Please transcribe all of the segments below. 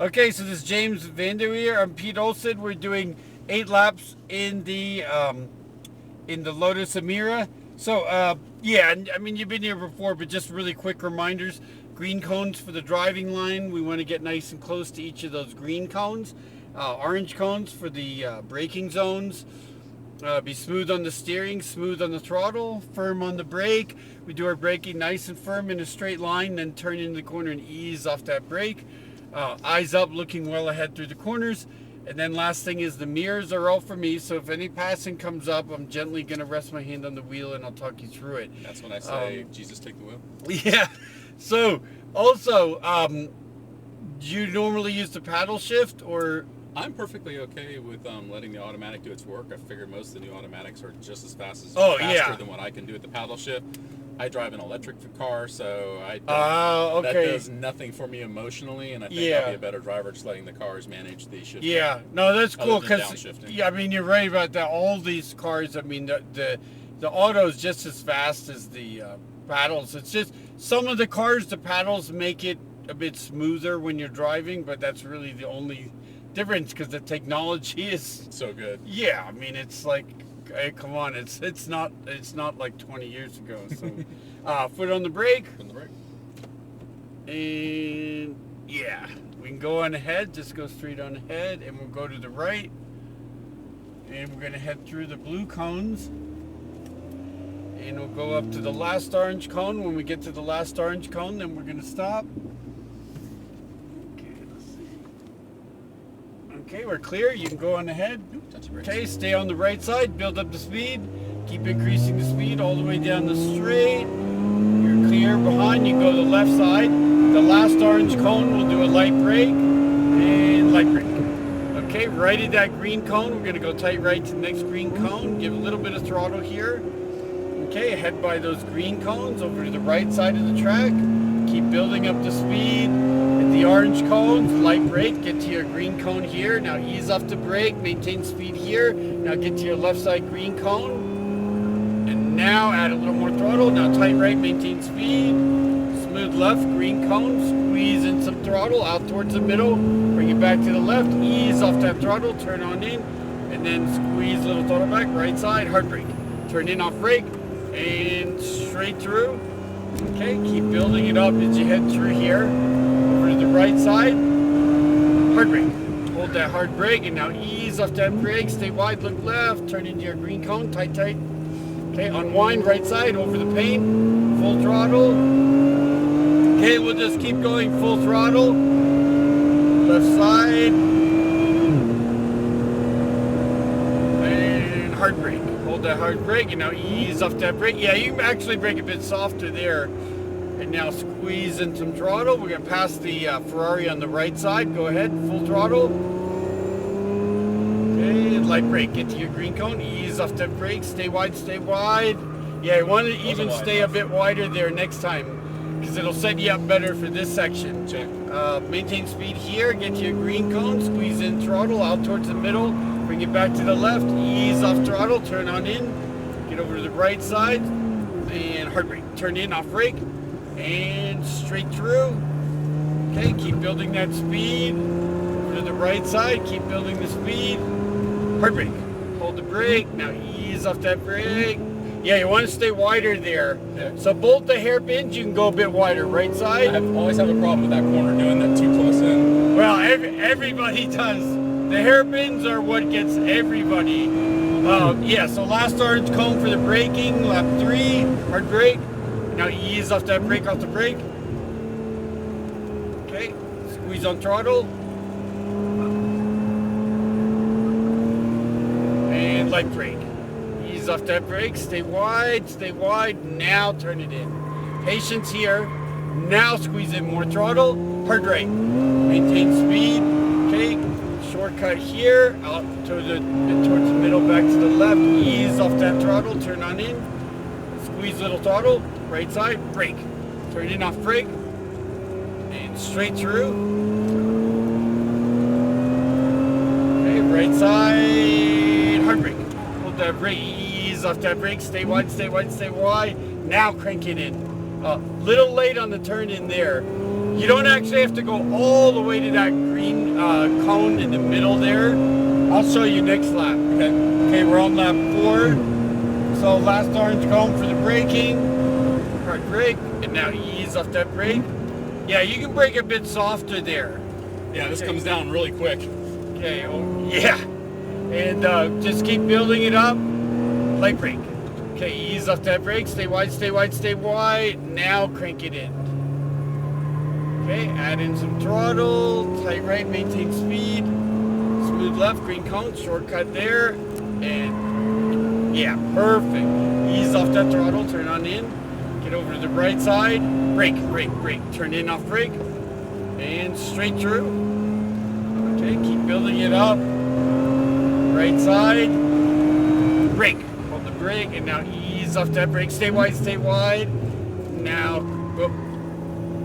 Okay, so this is James Vanderweer. I'm Pete Olson. We're doing 8 laps in the Lotus Emira. So yeah, I mean you've been here before, but just really quick reminders. Green cones for the driving line. We want to get nice and close to each of those green cones. Orange cones for the braking zones. Be smooth on the steering, smooth on the throttle, firm on the brake. We do our braking nice and firm in a straight line, then turn into the corner and ease off that brake. Eyes up, looking well ahead through the corners. And then last thing is the mirrors are all for me, so if any passing comes up, I'm gently going to rest my hand on the wheel and I'll talk you through it. That's when I say, Jesus, take the wheel. Yeah. So, also, do you normally use the paddle shift or... I'm perfectly okay with letting the automatic do its work. I figure most of the new automatics are just as faster than what I can do with the paddle shift. I drive an electric car, so that does nothing for me emotionally, and I think I'll be a better driver just letting the cars manage the shift. Yeah, no, that's cool because I mean you're right about that. All these cars, I mean the auto is just as fast as the paddles. It's just some of the cars, the paddles make it a bit smoother when you're driving, but that's really the only difference because the technology is so good. Yeah, I mean it's like, hey, come on, it's not like 20 years ago. So foot on the brake. On the brake. And yeah, we can go on ahead, just go straight on ahead, and we'll go to the right. And we're gonna head through the blue cones. And we'll go up to the last orange cone. When we get to the last orange cone, then we're gonna stop. Okay, we're clear. You can go on ahead. Okay, stay on the right side. Build up the speed. Keep increasing the speed all the way down the straight. You're clear behind. You can go to the left side. The last orange cone, we'll do a light brake and light brake. Okay, right at that green cone, we're going to go tight right to the next green cone. Give a little bit of throttle here. Okay, head by those green cones over to the right side of the track. Keep building up the speed. The orange cones, light brake, get to your green cone here. Now ease off the brake, maintain speed here. Now get to your left side green cone. And now add a little more throttle. Now tight right, maintain speed. Smooth left, green cone, squeeze in some throttle out towards the middle. Bring it back to the left, ease off that throttle, turn on in. And then squeeze a little throttle back, right side, hard brake. Turn in off brake and straight through. Okay, keep building it up as you head through here. The right side, hard brake. Hold that hard brake and now ease off that brake. Stay wide, look left, turn into your green cone, tight, tight. Okay, unwind right side over the paint, full throttle. Okay, we'll just keep going full throttle. Left side. And hard brake. Hold that hard brake and now ease off that brake. Yeah, you can actually brake a bit softer there. And now squeeze in some throttle. We're going to pass the Ferrari on the right side. Go ahead, full throttle. Okay, light brake. Get to your green cone. Ease off that brake. Stay wide, stay wide. Yeah, you want to even stay a bit wider there next time because it'll set you up better for this section. Check. Maintain speed here. Get to your green cone. Squeeze in throttle out towards the middle. Bring it back to the left. Ease off throttle. Turn on in. Get over to the right side. And hard brake. Turn in, off brake. And straight through. Okay, keep building that speed. Over to the right side, keep building the speed. Hard brake. Hold the brake. Now ease off that brake. Yeah, you want to stay wider there. Yeah. So both the hairpins, you can go a bit wider. Right side. I always have a problem with that corner doing that too close in. Well, everybody does. The hairpins are what gets everybody. Yeah, so last orange cone for the braking. Lap 3. Hard brake. Now ease off that brake, off the brake. Okay, squeeze on throttle. And light brake. Ease off that brake, stay wide, now turn it in. Patience here, now squeeze in more throttle, hard brake. Maintain speed, okay, shortcut here, out towards the middle, back to the left, ease off that throttle, turn on in. Squeeze little throttle, right side, brake. Turn in off brake, and straight through. Okay, right side, hard brake. Hold that brake, ease off that brake, stay wide, stay wide, stay wide. Now crank it in. Little late on the turn in there. You don't actually have to go all the way to that green cone in the middle there. I'll show you next lap. Okay, we're on lap 4. So last orange cone for the braking. Hard brake, and now ease off that brake. Yeah, you can brake a bit softer there. Yeah, this comes down really quick. Okay, oh, yeah. And just keep building it up. Light brake. Okay, ease off that brake. Stay wide, stay wide, stay wide. Now crank it in. Okay, add in some throttle. Tight right, maintain speed. Smooth left, green cone, shortcut there. And yeah, perfect. Ease off that throttle, turn on in. Get over to the right side. Brake, brake, brake. Turn in, off brake. And straight through. Okay, keep building it up. Right side. Brake. Hold the brake, and now ease off that brake. Stay wide, stay wide. Now, whoop.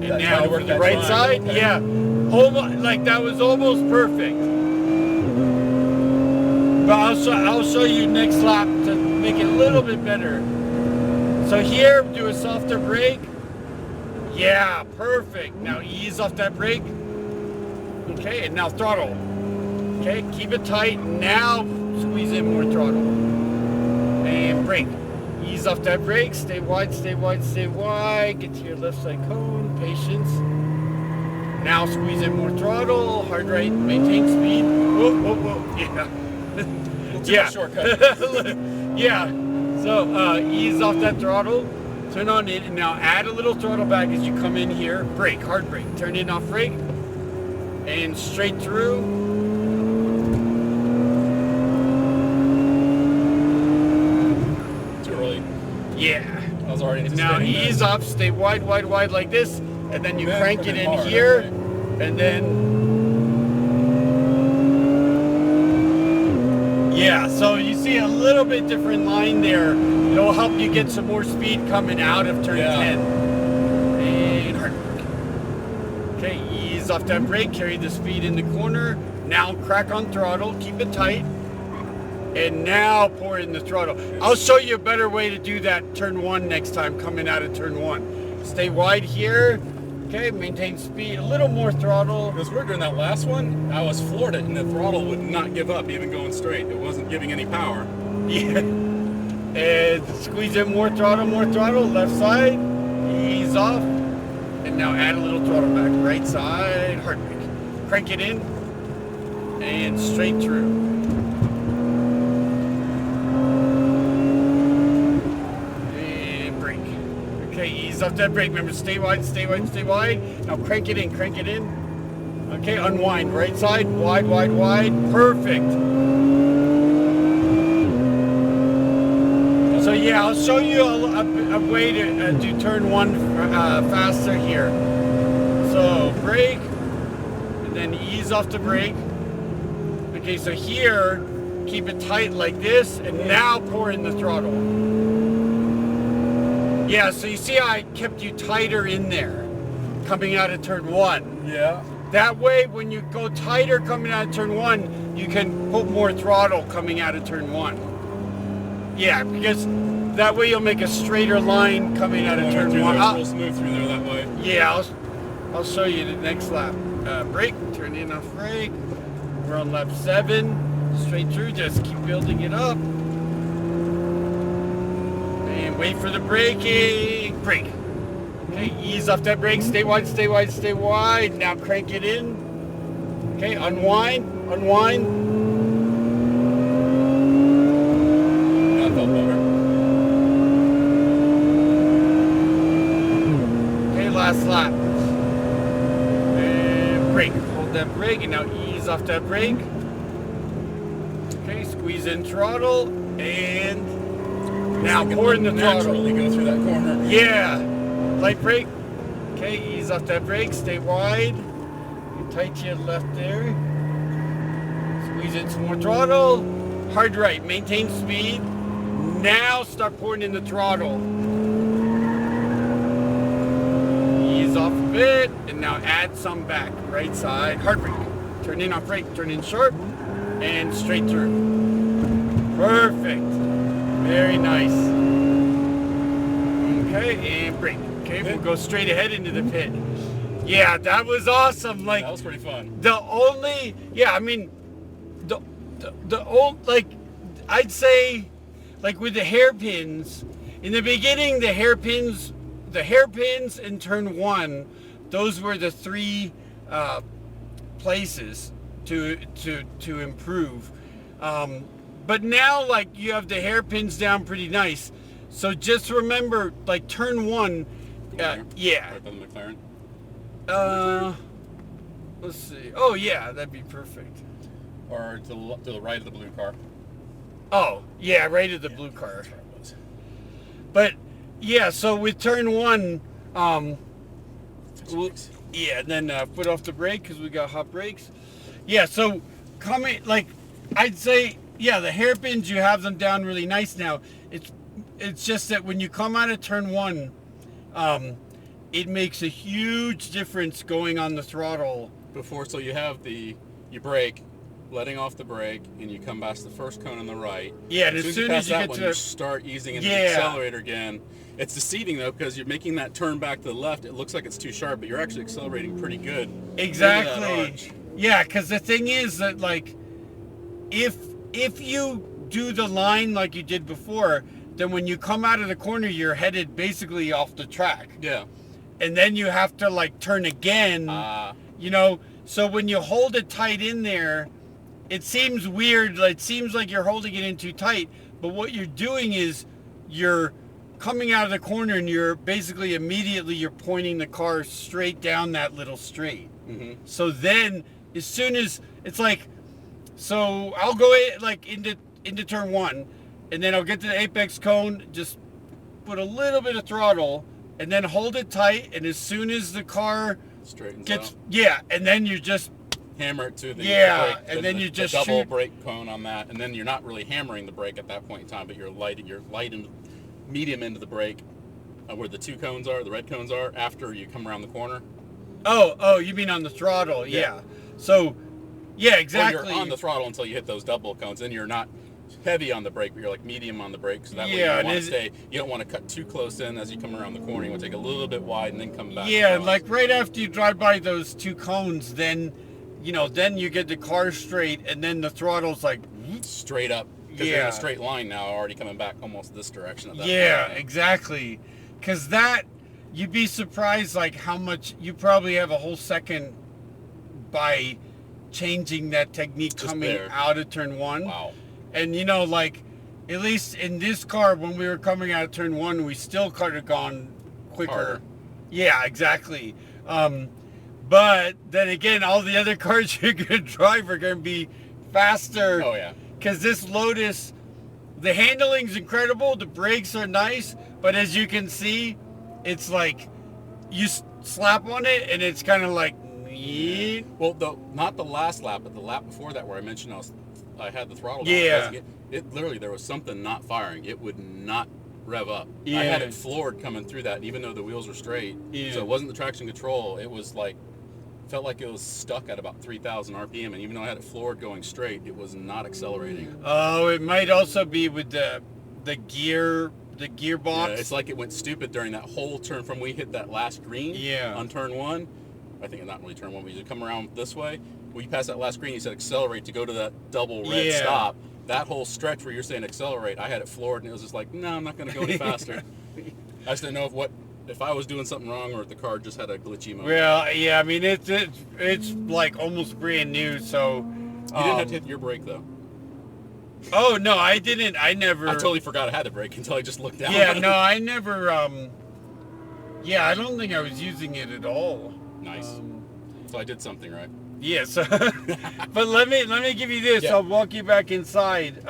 And now over to the right side. Okay. Yeah. Almost, like that was almost perfect. But I'll show you next lap to make it a little bit better. So here, do a softer brake. Yeah, perfect. Now ease off that brake. Okay, and now throttle. Okay, keep it tight. Now squeeze in more throttle. And brake. Ease off that brake. Stay wide, stay wide, stay wide. Get to your left side cone. Patience. Now squeeze in more throttle. Hard right. Maintain speed. Whoa, whoa, whoa. Yeah. Yeah. Shortcut. Yeah. So ease off that throttle. Turn on in, and now add a little throttle back as you come in here. Brake, hard brake. Turn in, off brake. And straight through. Too early. Yeah. I was already Now ease up, stay wide, wide, wide like this, and then you crank it in here, and then yeah. So you see a little bit different line there. It'll help you get some more speed coming out of turn 10. And hard brake. Okay, ease off that brake, carry the speed in the corner. Now crack on throttle, keep it tight. And now pour in the throttle. I'll show you a better way to do that turn 1 next time coming out of turn 1. Stay wide here. Okay, maintain speed, a little more throttle. Because we're doing that last one, I was floored it and the throttle would not give up even going straight. It wasn't giving any power. Yeah. And squeeze in more throttle, left side, ease off. And now add a little throttle back, right side, hard brake. Crank it in, and straight through. And brake. Okay, ease off that brake. Remember, stay wide, stay wide, stay wide. Now crank it in, crank it in. Okay, unwind, right side, wide, wide, wide. Perfect. So yeah, I'll show you a way to do turn 1 faster here. So brake, and then ease off the brake. Okay, so here, keep it tight like this, and now pour in the throttle. Yeah, so you see I kept you tighter in there, coming out of turn 1. Yeah. That way, when you go tighter coming out of turn 1, you can put more throttle coming out of turn 1. Yeah, because that way you'll make a straighter line coming out of turn 1. Real smooth through there that way. Yeah, I'll show you the next lap. Brake, turn in, off brake. We're on lap 7. Straight through, just keep building it up. And wait for the braking. Brake. Okay, ease off that brake. Stay wide, stay wide, stay wide. Now crank it in. Okay, unwind, unwind. That felt better. Okay, last lap. And brake. Hold that brake, and now ease off that brake. Okay, squeeze in throttle, and now pour in the throttle. Naturally go through that corner. Yeah. Light brake. Okay, ease off that brake. Stay wide. And tight to your left there. Squeeze in some more throttle. Hard right. Maintain speed. Now start pouring in the throttle. Ease off a bit. And now add some back. Right side. Hard brake. Turn in, off brake. Turn in sharp. And straight through. Perfect. Very nice. Okay, and brake. Okay, we'll go straight ahead into the pit. Yeah, that was awesome. Like, that was pretty fun. The only, yeah, I mean, the old, like, I'd say, like with the hairpins, in the beginning, the hairpins in turn one, those were the three places to improve. But now, like, you have the hairpins down pretty nice. So just remember, like, turn one, yeah. Right by the McLaren. Let's see. Oh yeah, that'd be perfect. Or to the right of the blue car. Oh yeah, right of the blue car. But yeah, so with turn one, yeah, and then foot off the brake because we got hot brakes. Yeah, so coming, like, I'd say, yeah, the hairpins, you have them down really nice now. It's just that when you come out of turn one, it makes a huge difference going on the throttle. So you have you brake, letting off the brake, and you come past the first cone on the right. Yeah, and as soon as you get to you start easing into the accelerator again. It's deceiving though, because you're making that turn back to the left. It looks like it's too sharp, but you're actually accelerating pretty good. Exactly. Yeah, because the thing is that, like, if you do the line like you did before, then when you come out of the corner, you're headed basically off the track. Yeah. And then you have to, like, turn again. You know, so when you hold it tight in there, it seems weird. It seems like you're holding it in too tight. But what you're doing is you're coming out of the corner and you're basically immediately you're pointing the car straight down that little straight. Mm-hmm. So then as soon as it's like, so I'll go like into turn one, and then I'll get to the apex cone, just put a little bit of throttle, and then hold it tight. And as soon as the car straightens gets, out. Yeah, and then you just hammer it to the brake, and then the, you just the double shoot. brake cone on that, and then you're not really hammering the brake at that point in time, but you're light and medium into the brake, where the two cones are, the red cones are, after you come around the corner. Oh, you mean on the throttle? Yeah. So, yeah, exactly. Or you're on the throttle until you hit those double cones, and you're not heavy on the brake, but you're like medium on the brake, so that way you want to stay. You don't want to cut too close in as you come around the corner. You want to take a little bit wide and then come back. Yeah, like right after you drive by those two cones, then, you know, then you get the car straight, and then the throttle's like straight up. Because you're in a straight line now, already coming back almost this direction. At that point. Exactly. Because that, you'd be surprised like how much you probably have a whole second by changing that technique just coming there. Out of turn one. Wow. And you know, like, at least in this car, when we were coming out of turn one, we still could have gone quicker. Harder. Yeah, exactly. But then again, all the other cars you're going to drive are going to be faster. Oh, yeah. Because this Lotus, the handling's incredible, the brakes are nice, but as you can see, it's like you slap on it and it's kind of like, well, not the last lap, but the lap before that where I mentioned I had the throttle down. Yeah. It literally, there was something not firing. It would not rev up. Yeah. I had it floored coming through that, even though the wheels were straight. Yeah. So it wasn't the traction control. It was like, felt like it was stuck at about 3,000 RPM, and even though I had it floored going straight, it was not accelerating. Oh, it might also be with the gearbox. Yeah, it's like it went stupid during that whole turn from we hit that last green on turn one. I think not really turn one, but you come around this way. When you pass that last green, you said accelerate to go to that double red stop. That whole stretch where you're saying accelerate, I had it floored, and it was just like, no, I'm not going to go any faster. I just didn't know if I was doing something wrong or if the car just had a glitchy moment. Well, yeah, I mean, it's like almost brand new, so... You didn't have to hit your brake, though. Oh, no, I didn't. I never... I totally forgot I had the brake until I just looked down. Yeah, no, I never... Yeah, I don't think I was using it at all. Nice. So I did something right. Yes. But let me give you this. Yeah. I'll walk you back inside.